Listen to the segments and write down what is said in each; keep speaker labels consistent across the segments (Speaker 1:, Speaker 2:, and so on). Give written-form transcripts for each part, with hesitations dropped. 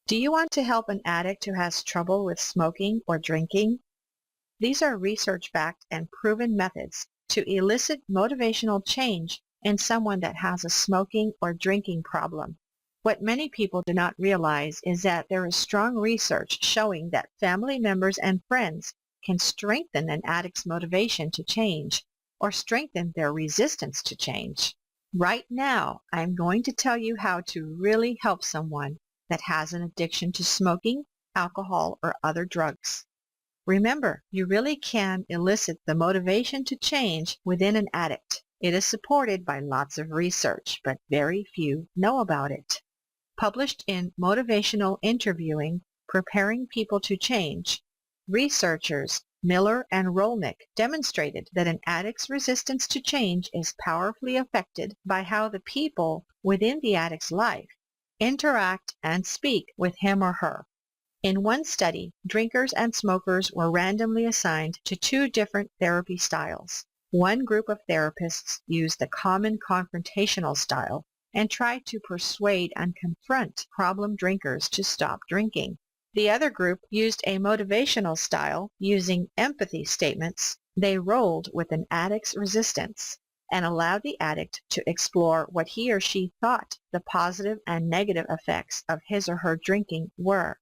Speaker 1: Do you want to help an addict who has trouble with smoking or drinking? These are research-backed and proven methods to elicit motivational change in someone that has a smoking or drinking problem. What many people do not realize is that there is strong research showing that family members and friends can strengthen an addict's motivation to change or strengthen their resistance to change. Right now, I'm going to tell you how to really help someone that has an addiction to smoking, alcohol, or other drugs. Remember, you really can elicit the motivation to change within an addict. It is supported by lots of research, but very few know about it. Published in Motivational Interviewing, Preparing People to Change, researchers Miller and Rolnick demonstrated that an addict's resistance to change is powerfully affected by how the people within the addict's life interact and speak with him or her. In one study, drinkers and smokers were randomly assigned to two different therapy styles. One group of therapists used the common confrontational style and tried to persuade and confront problem drinkers to stop drinking. The other group used a motivational style using empathy statements. They rolled with an addict's resistance and allowed the addict to explore what he or she thought the positive and negative effects of his or her drinking were.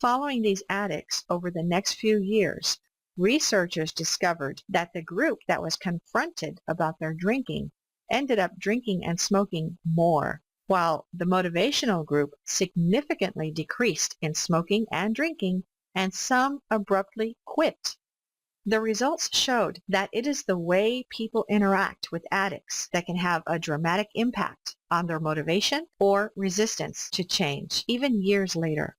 Speaker 1: Following these addicts over the next few years, researchers discovered that the group that was confronted about their drinking ended up drinking and smoking more, while the motivational group significantly decreased in smoking and drinking, and some abruptly quit. The results showed that it is the way people interact with addicts that can have a dramatic impact on their motivation or resistance to change, even years later.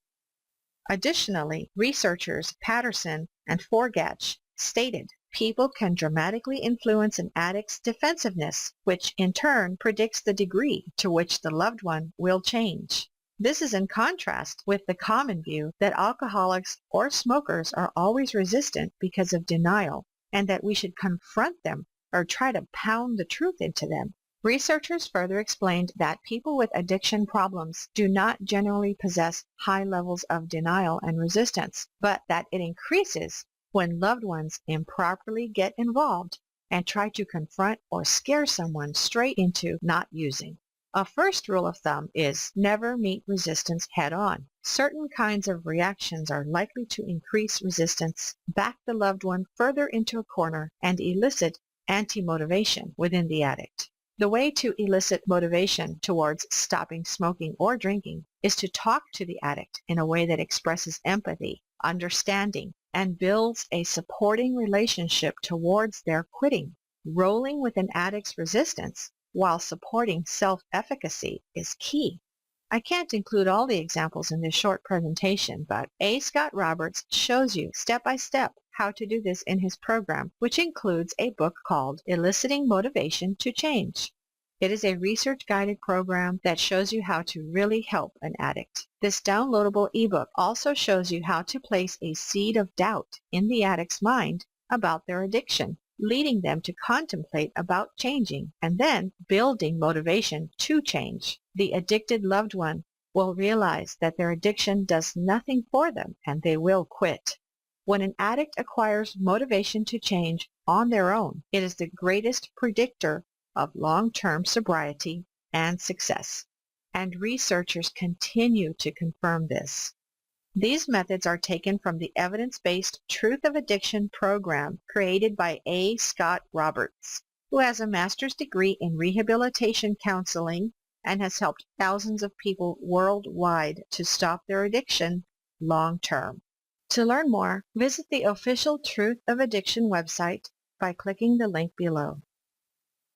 Speaker 1: Additionally, researchers Patterson and Forgach stated people can dramatically influence an addict's defensiveness, which in turn predicts the degree to which the loved one will change. This is in contrast with the common view that alcoholics or smokers are always resistant because of denial and that we should confront them or try to pound the truth into them. Researchers further explained that people with addiction problems do not generally possess high levels of denial and resistance, but that it increases when loved ones improperly get involved and try to confront or scare someone straight into not using. A first rule of thumb is never meet resistance head-on. Certain kinds of reactions are likely to increase resistance, back the loved one further into a corner, and elicit anti-motivation within the addict. The way to elicit motivation towards stopping smoking or drinking is to talk to the addict in a way that expresses empathy, understanding, and builds a supporting relationship towards their quitting. Rolling with an addict's resistance while supporting self-efficacy is key. I can't include all the examples in this short presentation, but A. Scott Roberts shows you step-by-step how to do this in his program, which includes a book called Eliciting Motivation to Change. It is a research-guided program that shows you how to really help an addict. This downloadable ebook also shows you how to place a seed of doubt in the addict's mind about their addiction, leading them to contemplate about changing and then building motivation to change. The addicted loved one will realize that their addiction does nothing for them and they will quit. When an addict acquires motivation to change on their own, it is the greatest predictor of long-term sobriety and success. And researchers continue to confirm this. These methods are taken from the evidence-based Truth of Addiction program created by A. Scott Roberts, who has a master's degree in rehabilitation counseling and has helped thousands of people worldwide to stop their addiction long-term. To learn more, visit the official Truth of Addiction website by clicking the link below.